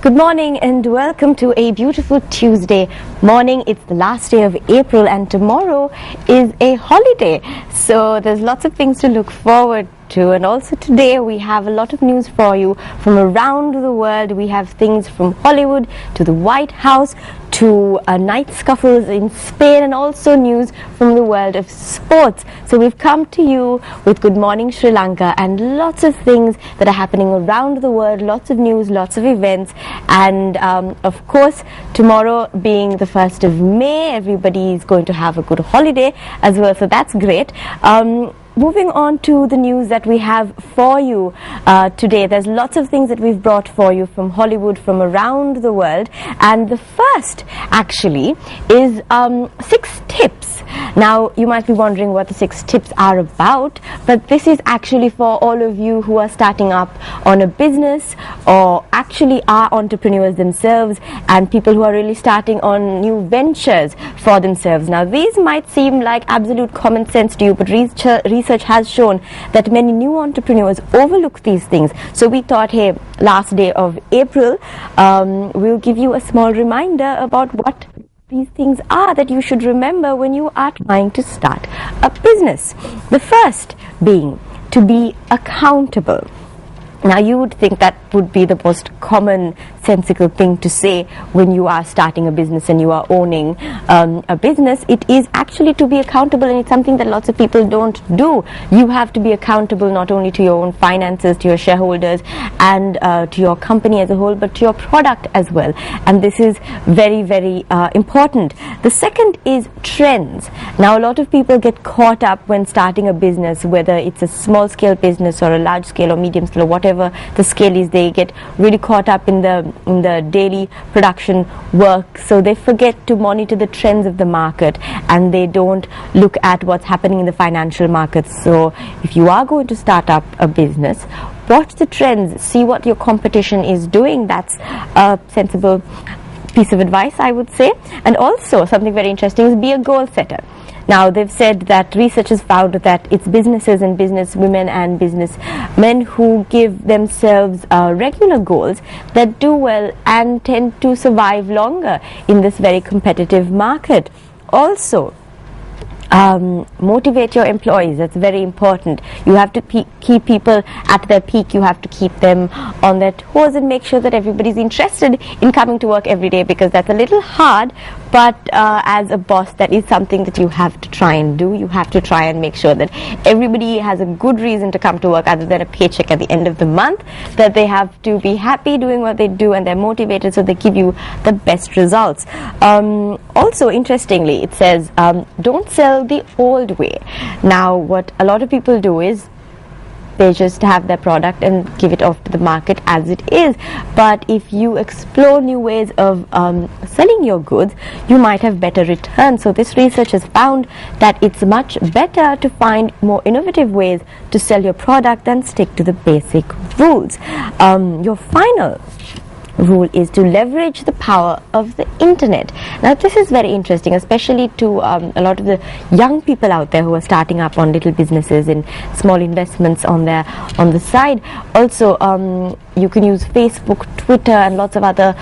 Good morning and welcome to a beautiful Tuesday morning. It's the last day of April and tomorrow is a holiday. So there's lots of things to look forward to, and also today we have a lot of news for you from around the world. We have things from Hollywood to the White House to night scuffles in Spain, and also news from the world of sports. So we've come to you with Good Morning Sri Lanka and lots of things that are happening around the world, lots of news, lots of events, and of course tomorrow being the 1st of May, everybody is going to have a good holiday as well, so that's great. Moving on to the news that we have for you today, there's lots of things that we've brought for you from Hollywood, from around the world, and the first actually is 6 tips. Now you might be wondering what the 6 tips are about, but this is actually for all of you who are starting up on a business or actually are entrepreneurs themselves, and people who are really starting on new ventures for themselves. Now these might seem like absolute common sense to you, but research has shown that many new entrepreneurs overlook these things. So we thought, hey, last day of April, we'll give you a small reminder about what these things are that you should remember when you are trying to start a business. The first being to be accountable. Now you would think that would be the most common sensical thing to say when you are starting a business and you are owning a business. It is actually to be accountable, and it's something that lots of people don't do. You have to be accountable not only to your own finances, to your shareholders, and to your company as a whole, but to your product as well. And this is very, very important. The second is trends. Now a lot of people get caught up when starting a business, whether it's a small scale business or a large scale or medium scale or whatever the scale is. They get really caught up in the daily production work, so they forget to monitor the trends of the market, and they don't look at what's happening in the financial markets. So if you are going to start up a business, watch the trends, see what your competition is doing. That's a sensible piece of advice, I would say. And also something very interesting is be a goal setter. Now they've said that research has found that it's businesses and business women and business men who give themselves regular goals that do well and tend to survive longer in this very competitive market. Also, motivate your employees. That's very important. You have to keep people at their peak. You have to keep them on their toes and make sure that everybody's interested in coming to work every day, because that's a little hard, but as a boss, that is something that you have to try and do. You have to try and make sure that everybody has a good reason to come to work other than a paycheck at the end of the month, that they have to be happy doing what they do and they're motivated, so they give you the best results. Also, interestingly, it says don't sell the old way. Now what a lot of people do is they just have their product and give it off to the market as it is, but if you explore new ways of selling your goods, you might have better returns. So this research has found that it's much better to find more innovative ways to sell your product than stick to the basic rules. Your final rule is to leverage the power of the internet. Now this is very interesting, especially to a lot of the young people out there who are starting up on little businesses and small investments on the side. Also, you can use Facebook, Twitter, and lots of other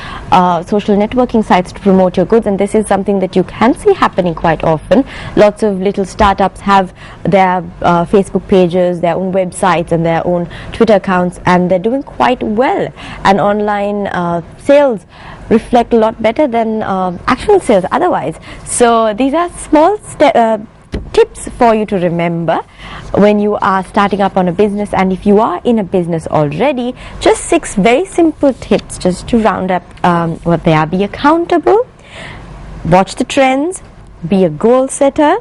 social networking sites to promote your goods, and this is something that you can see happening quite often. Lots of little startups have their Facebook pages, their own websites, and their own Twitter accounts, and they're doing quite well. And online sales reflect a lot better than actual sales otherwise. So these are small tips for you to remember when you are starting up on a business. And if you are in a business already, just 6 very simple tips just to round up what they are. Be accountable, watch the trends, be a goal setter,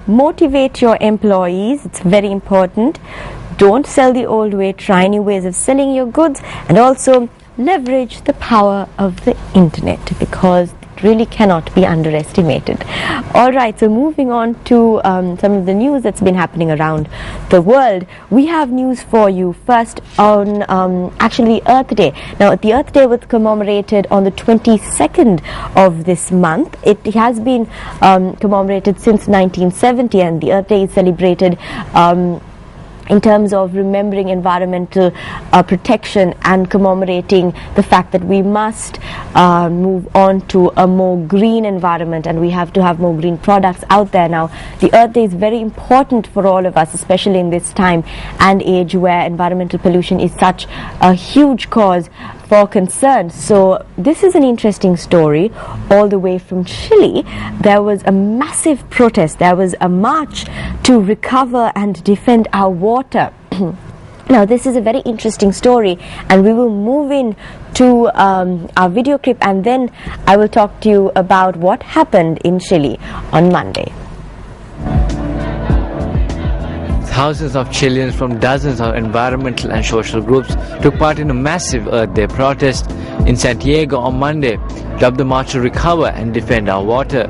motivate your employees, it's very important, don't sell the old way, try new ways of selling your goods, and also leverage the power of the internet, because it really cannot be underestimated. Alright, so moving on to some of the news that's been happening around the world. We have news for you first on actually Earth Day. Now the Earth Day was commemorated on the 22nd of this month. It has been commemorated since 1970, and the Earth Day is celebrated in terms of remembering environmental protection and commemorating the fact that we must move on to a more green environment, and we have to have more green products out there now. The Earth Day is very important for all of us, especially in this time and age where environmental pollution is such a huge cause for concern. So this is an interesting story. All the way from Chile, there was a massive protest. There was a march to recover and defend our water. Now this is a very interesting story, and we will move in to our video clip, and then I will talk to you about what happened in Chile on Monday. Thousands of Chileans from dozens of environmental and social groups took part in a massive Earth Day protest in Santiago on Monday, dubbed the March to Recover and Defend Our Water.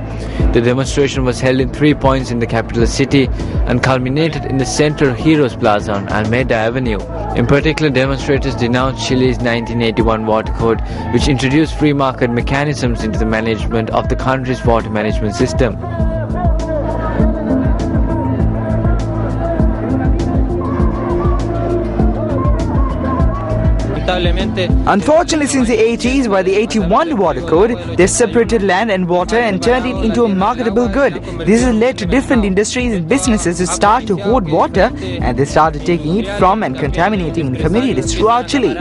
The demonstration was held in 3 points in the capital city and culminated in the Central Heroes Plaza on Alameda Avenue. In particular, demonstrators denounced Chile's 1981 Water Code, which introduced free market mechanisms into the management of the country's water management system. Unfortunately, since the 80s, by the 81 Water Code, they separated land and water and turned it into a marketable good. This has led to different industries and businesses to start to hoard water, and they started taking it from and contaminating communities throughout Chile.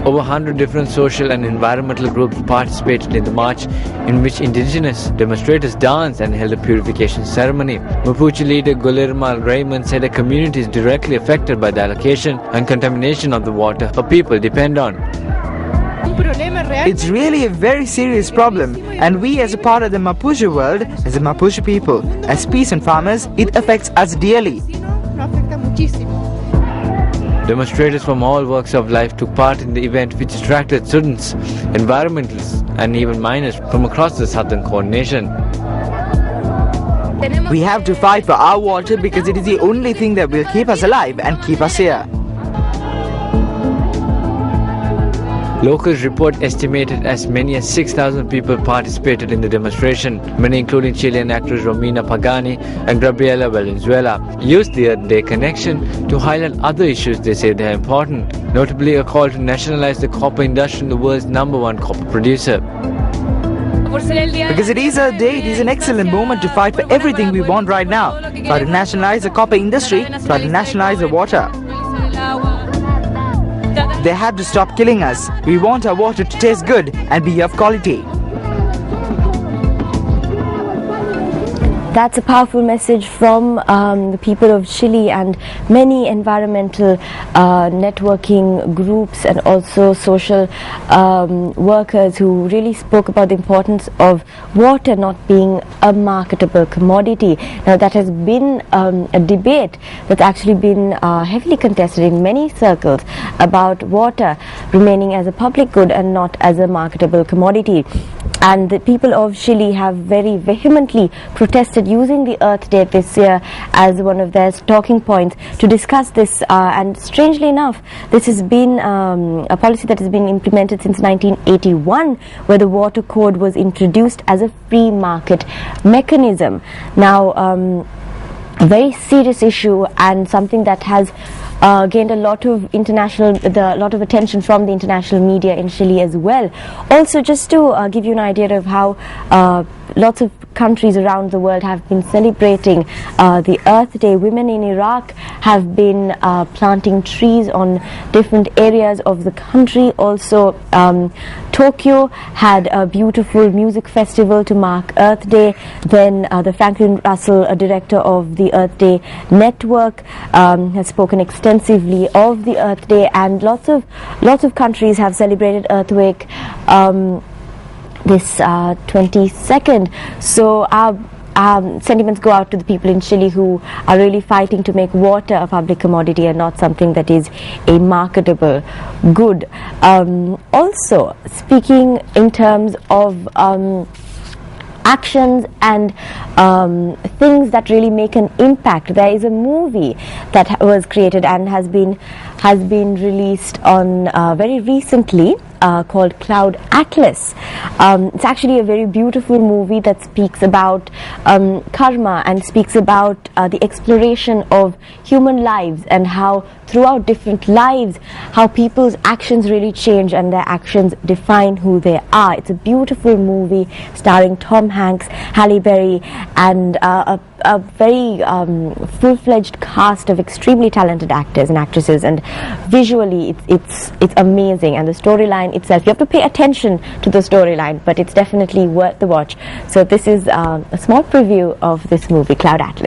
Over 100 different social and environmental groups participated in the march, in which indigenous demonstrators danced and held a purification ceremony. Mapuche leader Guillermo Raymond said a community is directly affected by the allocation and contamination of the water her people depend on. It's really a very serious problem, and we as a part of the Mapuche world, as the Mapuche people, as peasant farmers, it affects us dearly. Demonstrators from all walks of life took part in the event, which attracted students, environmentalists and even miners from across the southern coordination. We have to fight for our water because it is the only thing that will keep us alive and keep us here. Locals report estimated as many as 6,000 people participated in the demonstration, many including Chilean actors Romina Pagani and Gabriela Valenzuela. Used the Earth Day connection to highlight other issues they say they are important, notably a call to nationalize the copper industry, the world's #1 copper producer. Because it is Earth Day, it is an excellent moment to fight for everything we want right now. Try to nationalize the copper industry, try to nationalize the water. They have to stop killing us. We want our water to taste good and be of quality. That's a powerful message from the people of Chile and many environmental networking groups and also social workers who really spoke about the importance of water not being a marketable commodity. Now that has been a debate that's actually been heavily contested in many circles about water remaining as a public good and not as a marketable commodity. And the people of Chile have very vehemently protested using the Earth Day this year as one of their talking points to discuss this, and strangely enough, this has been a policy that has been implemented since 1981, where the Water Code was introduced as a free market mechanism. Now, a very serious issue and something that has gained a lot of attention from the international media in Chile as well. Also, just to give you an idea of how lots of countries around the world have been celebrating the Earth Day. Women in Iraq have been planting trees on different areas of the country. Also, Tokyo had a beautiful music festival to mark Earth Day. Then the Franklin Russell, director of the Earth Day Network, has spoken extensively of the Earth Day, and lots of countries have celebrated Earth Week this 22nd. So our sentiments go out to the people in Chile who are really fighting to make water a public commodity and not something that is a marketable good. Also, speaking in terms of actions and things that really make an impact, there is a movie that was created and has been released on very recently called Cloud Atlas. It's actually a very beautiful movie that speaks about karma and speaks about the exploration of human lives and how throughout different lives how people's actions really change and their actions define who they are. It's a beautiful movie starring Tom Hanks, Halle Berry, and a very full-fledged cast of extremely talented actors and actresses, and visually it's amazing, and the storyline itself, you have to pay attention to the storyline, but it's definitely worth the watch. So this is a small preview of this movie, Cloud Atlas.